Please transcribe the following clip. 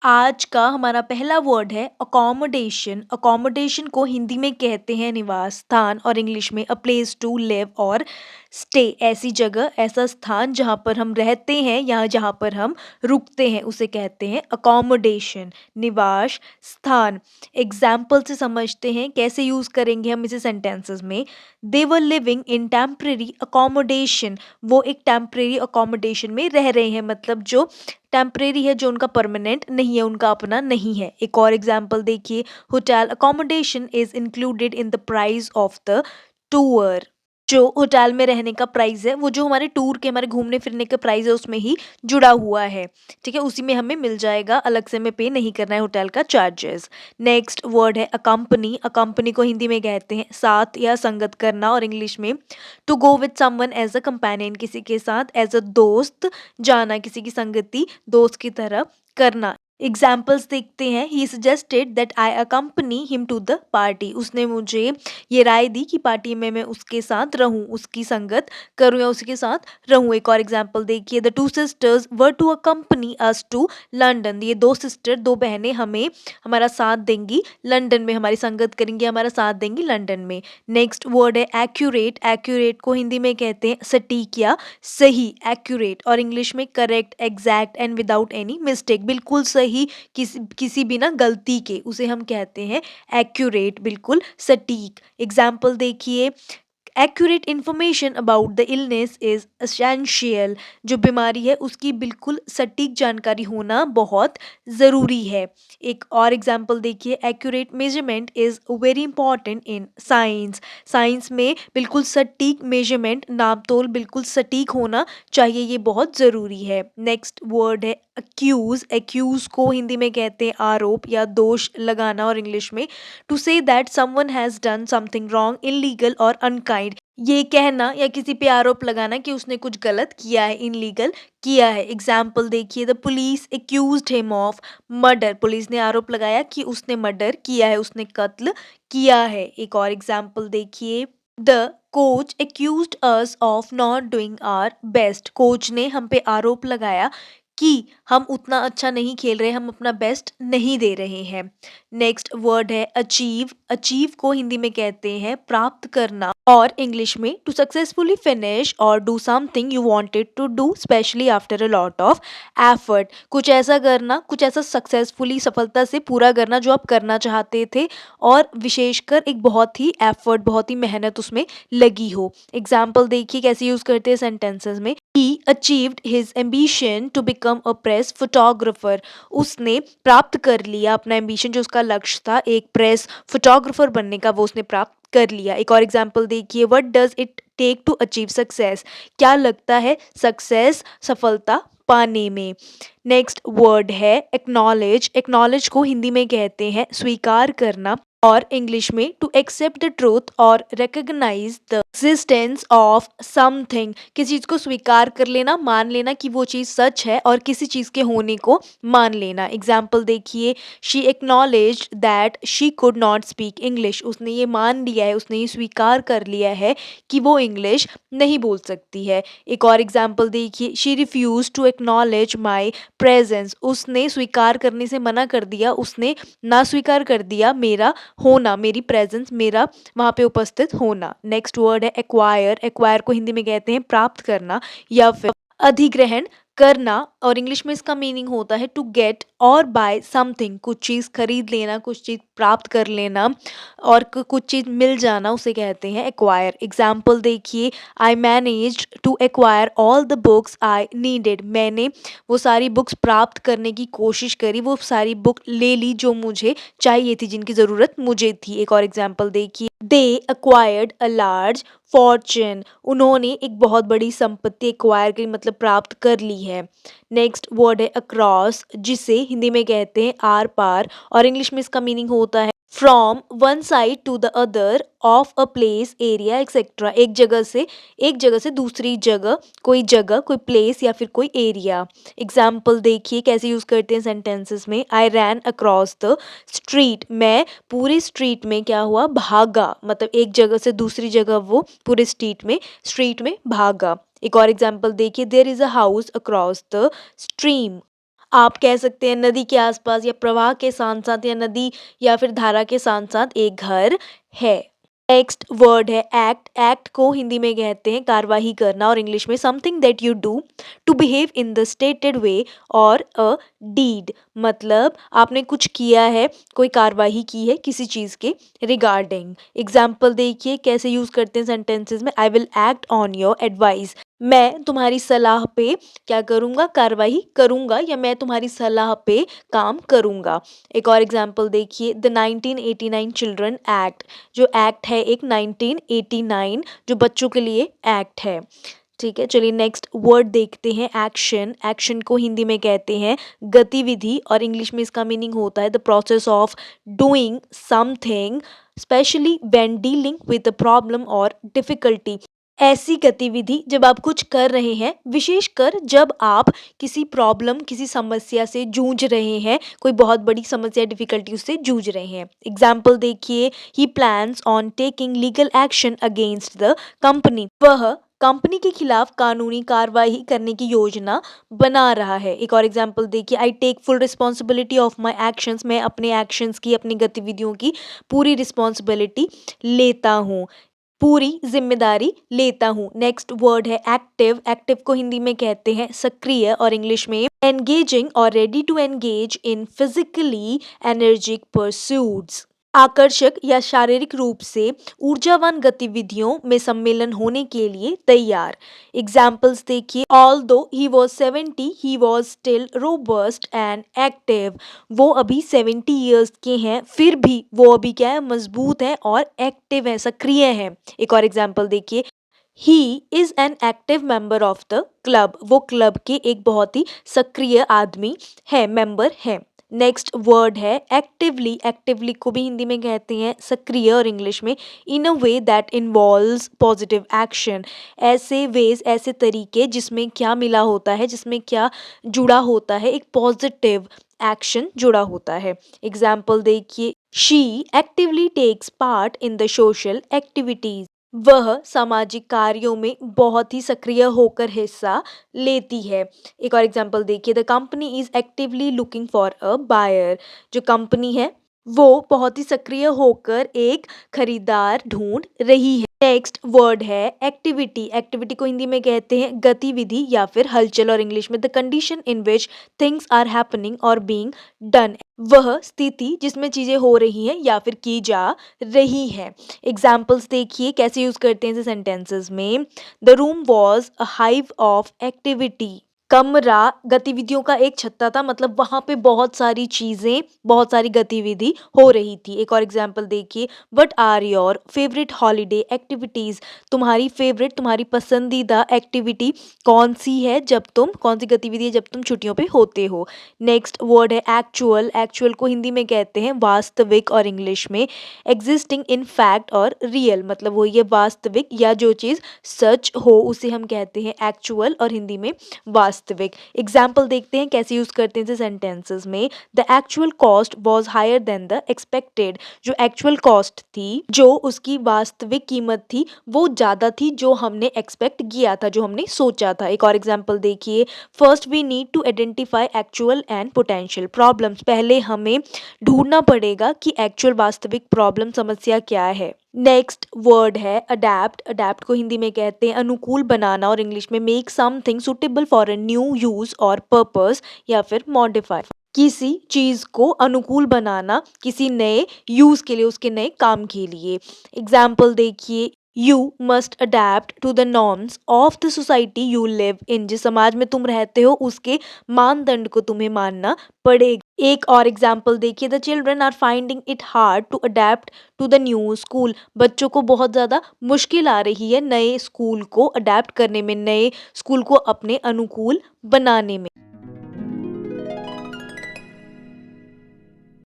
आज का हमारा पहला वर्ड है अकोमोडेशन। अकोमोडेशन को हिंदी में कहते हैं निवास स्थान और इंग्लिश में अ प्लेस टू लिव और स्टे। ऐसी जगह, ऐसा स्थान जहाँ पर हम रहते हैं या जहाँ पर हम रुकते हैं उसे कहते हैं अकोमोडेशन। निवास स्थान। एग्जाम्पल से समझते हैं कैसे यूज करेंगे हम इसे सेंटेंसेस में। They were living in temporary accommodation. वो एक टेम्परेरी अकोमोडेशन में रह रहे हैं, मतलब जो टेम्परेरी है, जो उनका परमानेंट नहीं है, उनका अपना नहीं है। एक और एग्जांपल देखिए, hotel accommodation is included in the price of the tour. जो होटल में रहने का प्राइस है वो जो हमारे टूर के, हमारे घूमने फिरने के प्राइस है उसमें ही जुड़ा हुआ है। ठीक है, उसी में हमें मिल जाएगा, अलग से हमें पे नहीं करना है होटल का चार्जेस। नेक्स्ट वर्ड है अकम्पनी। अकम्पनी को हिंदी में कहते हैं साथ या संगत करना और इंग्लिश में to go with someone as a companion. किसी के साथ एज अ दोस्त जाना, किसी की संगति दोस्त की तरह करना। एग्जाम्पल्स देखते हैं। He suggested that I accompany him to the party. उसने मुझे ये राय दी कि पार्टी में मैं उसके साथ रहूं, उसकी संगत करूं या उसके साथ रहूं। एक और एग्जाम्पल देखिए, the two sisters were to accompany us to London. ये दो सिस्टर, दो बहनें हमें हमारा साथ देंगी लंदन में, हमारी संगत करेंगी, हमारा साथ देंगी लंदन में। नेक्स्ट वर्ड है एक्यूरेट। एक्यूरेट को हिंदी में कहते हैं सटीक या सही, एक्यूरेट, और इंग्लिश में correct, exact and without any mistake. बिल्कुल सही, किसी भी ना गलती के, उसे हम कहते हैं एक्यूरेट, बिल्कुल सटीक। एग्जाम्पल देखिए, accurate information about the illness is essential. जो बीमारी है उसकी बिल्कुल सटीक जानकारी होना बहुत ज़रूरी है। एक और एग्जांपल देखिए, accurate measurement is very important in science. Science में बिल्कुल सटीक मेजरमेंट, नापतोल बिल्कुल सटीक होना चाहिए, ये बहुत ज़रूरी है। नेक्स्ट वर्ड है अक्यूज़। एक्यूज़ को हिंदी में कहते हैं आरोप या दोष लगाना और इंग्लिश में to say that someone has done something wrong, illegal और अनकाइंड। ये कहना या किसी पे आरोप लगाना कि उसने कुछ गलत किया है, इनलीगल किया है। एग्जाम्पल देखिए, the police accused him of murder. Police ने आरोप लगाया कि उसने मर्डर किया है, उसने कत्ल किया है। एक और एग्जाम्पल देखिए, the coach accused us of not doing our best. Coach ने हम पे आरोप लगाया कि हम उतना अच्छा नहीं खेल रहे, हम अपना बेस्ट नहीं दे रहे हैं। नेक्स्ट वर्ड है अचीव। अचीव को हिंदी में कहते हैं प्राप्त करना और इंग्लिश में टू सक्सेसफुली फिनिश और do something you wanted to do especially after a lot of effort. कुछ ऐसा करना, कुछ ऐसा सक्सेसफुली, सफलता से पूरा करना जो आप करना चाहते थे और विशेषकर एक बहुत ही एफर्ट, बहुत ही मेहनत उसमें लगी हो। एग्जाम्पल देखिए कैसे यूज करते हैं सेंटेंसेस में। He achieved his ambition to become a press photographer. उसने प्राप्त कर लिया अपना एम्बिशन, जो उसका लक्ष्य था एक प्रेस फोटोग्राफर बनने का, वो उसने प्राप्त कर लिया। एक और एग्जाम्पल देखिए, what does it take to achieve success. क्या लगता है सक्सेस, सफलता पाने में। नेक्स्ट वर्ड है एक्नॉलेज। एक्नॉलेज को हिंदी में कहते हैं स्वीकार करना और इंग्लिश में टू एक्सेप्ट द ट्रूथ और recognise the existence of something. किसी चीज को स्वीकार कर लेना, मान लेना कि वो चीज सच है और किसी चीज के होने को मान लेना। एग्जाम्पल देखिए, she acknowledge that she could not speak English. उसने ये मान लिया है, उसने ये स्वीकार कर लिया है कि वो इंग्लिश नहीं बोल सकती है। एक और एग्जाम्पल देखिए, she refuse to acknowledge my presence. उसने स्वीकार करने से मना कर दिया, उसने ना स्वीकार कर दिया मेरा होना, मेरी प्रेजेंस, मेरा वहाँ पे उपस्थित होना। नेक्स्ट वर्ड है एक्वायर। एक्वायर को हिंदी में कहते हैं प्राप्त करना या फिर अधिग्रहण करना और इंग्लिश में इसका मीनिंग होता है टू गेट और बाय समथिंग। कुछ चीज़ खरीद लेना, कुछ चीज़ प्राप्त कर लेना और कुछ चीज़ मिल जाना, उसे कहते हैं एक्वायर। एग्जाम्पल देखिए, I managed to acquire all the books I needed. मैंने वो सारी बुक्स प्राप्त करने की कोशिश करी, वो सारी बुक ले ली जो मुझे चाहिए थी, जिनकी ज़रूरत मुझे थी। एक और एग्जाम्पल देखिए, दे एक्वायर्ड अ लार्ज फॉर्चून। उन्होंने एक बहुत बड़ी संपत्ति एक्वायर की, मतलब प्राप्त कर ली है। नेक्स्ट वर्ड है अक्रॉस, जिसे हिंदी में कहते हैं आर पार और इंग्लिश में इसका मीनिंग होता है from one side to the other of a place, area etcetera. एक जगह से दूसरी जगह, कोई प्लेस या फिर कोई एरिया। एग्जाम्पल देखिए कैसे यूज करते हैं सेंटेंसेस में। आई रैन अक्रॉस द स्ट्रीट। मैं पूरे स्ट्रीट में क्या हुआ, भागा, मतलब एक जगह से दूसरी जगह वो पूरे स्ट्रीट में भागा। एक और एग्जाम्पल देखिए, there is a house across the stream. आप कह सकते हैं नदी के आसपास या प्रवाह के साथ-साथ या नदी या फिर धारा के साथ-साथ एक घर है। नेक्स्ट वर्ड है एक्ट। एक्ट को हिंदी में कहते हैं कार्यवाही करना और इंग्लिश में something that you do to behave in the stated way or a deed. मतलब आपने कुछ किया है, कोई कार्यवाही की है किसी चीज़ के रिगार्डिंग। एग्जाम्पल देखिए कैसे यूज़ करते हैं सेंटेंसेस में, I will act on your advice. मैं तुम्हारी सलाह पे क्या करूँगा, कार्रवाई करूँगा या मैं तुम्हारी सलाह पे काम करूँगा। एक और एग्जाम्पल देखिए, द 1989 चिल्ड्रन एक्ट। जो एक्ट है एक 1989 जो बच्चों के लिए एक्ट है। ठीक है, चलिए नेक्स्ट वर्ड देखते हैं एक्शन। एक्शन को हिंदी में कहते हैं गतिविधि और इंग्लिश में इसका मीनिंग होता है the process of doing something specially when dealing with a problem और डिफिकल्टी। ऐसी गतिविधि जब आप कुछ कर रहे हैं, विशेषकर जब आप किसी प्रॉब्लम किसी समस्या से जूझ रहे हैं, कोई बहुत बड़ी समस्या डिफिकल्टी उससे जूझ रहे हैं। एग्जाम्पल देखिए, he plans on taking legal action against the company. वह कंपनी के खिलाफ कानूनी कार्रवाई करने की योजना बना रहा है। एक और एग्जाम्पल देखिए, I take full responsibility of my actions. मैं अपने एक्शंस की, अपनी गतिविधियों की पूरी रिस्पॉन्सिबिलिटी लेता हूँ, पूरी ज़िम्मेदारी लेता हूँ। नेक्स्ट वर्ड है एक्टिव। एक्टिव को हिंदी में कहते हैं सक्रिय और इंग्लिश में एंगेजिंग और ready to engage in physically energetic pursuits. आकर्षक या शारीरिक रूप से ऊर्जावान गतिविधियों में सम्मिलन होने के लिए तैयार। एग्जाम्पल्स देखिए, ऑल दो he was 70 he was still robust and active. वो अभी 70 ईयर्स के हैं फिर भी वो अभी क्या है, मजबूत है और एक्टिव है, सक्रिय है। एक और एग्जाम्पल देखिए, he is an active member of the club. वो क्लब के एक बहुत ही सक्रिय आदमी है, मेंबर है। नेक्स्ट वर्ड है एक्टिवली। एक्टिवली को भी हिंदी में कहते हैं सक्रिय और इंग्लिश में in a way that involves positive action. ऐसे वेज, ऐसे तरीके जिसमें क्या मिला होता है, जिसमें क्या जुड़ा होता है, एक पॉजिटिव एक्शन जुड़ा होता है। एग्जाम्पल देखिए, she actively takes part in the social activities. वह सामाजिक कार्यों में बहुत ही सक्रिय होकर हिस्सा लेती है। एक और एग्जांपल देखिए, the company is actively looking for a buyer. जो कंपनी है वो बहुत ही सक्रिय होकर एक खरीदार ढूंढ रही है। नेक्स्ट वर्ड है एक्टिविटी। एक्टिविटी को हिंदी में कहते हैं गतिविधि या फिर हलचल और इंग्लिश में the condition in which things are happening और बीइंग डन। वह स्थिति जिसमें चीजें हो रही हैं या फिर की जा रही हैं। एग्जाम्पल्स देखिए कैसे यूज करते हैं सेंटेंसेस में, the room was a hive of activity. कमरा गतिविधियों का एक छत्ता था, मतलब वहां पे बहुत सारी चीजें, बहुत सारी गतिविधि हो रही थी। एक और एग्जाम्पल देखिए, what are your favourite holiday activities. तुम्हारी फेवरेट, तुम्हारी पसंदीदा एक्टिविटी कौन सी है जब तुम, कौन सी गतिविधि है जब तुम छुट्टियों पे होते हो। नेक्स्ट वर्ड है एक्चुअल। एक्चुअल को हिंदी में कहते हैं वास्तविक और इंग्लिश में एग्जिस्टिंग इन फैक्ट और रियल। मतलब वो ये वास्तविक या जो चीज़ सच हो उसे हम कहते हैं एक्चुअल और हिंदी में वास्तविक। एग्जाम्पल देखते हैं कैसे यूज करते हैं सेंटेंसेस में, the actual cost was higher than the expected. जो एक्चुअल कॉस्ट थी, जो उसकी वास्तविक कीमत थी, वो ज़्यादा थी जो हमने एक्सपेक्ट किया था, जो हमने सोचा था। एक और एग्जाम्पल देखिए, first we need to identify actual and potential problems. पहले हमें ढूंढना पड़ेगा कि एक्चुअल वास्तविक प्रॉब्लम समस्या क्या है। नेक्स्ट वर्ड है अडेप्ट। अडेप्ट को हिंदी में कहते हैं अनुकूल बनाना और इंग्लिश में make something suitable for a new use और पर्पस या फिर मॉडिफाई। किसी चीज को अनुकूल बनाना किसी नए यूज के लिए, उसके नए काम के लिए। एग्जाम्पल देखिए, you must adept to the norms of the society you live in. जिस समाज में तुम रहते हो उसके मानदंड को तुम्हें मानना पड़ेगा। एक और एग्जाम्पल देखिए, the children are finding it hard to adept to the new school. बच्चों को बहुत ज़्यादा मुश्किल आ रही है नए स्कूल को अडेप्ट करने में, नए स्कूल को अपने अनुकूल बनाने में।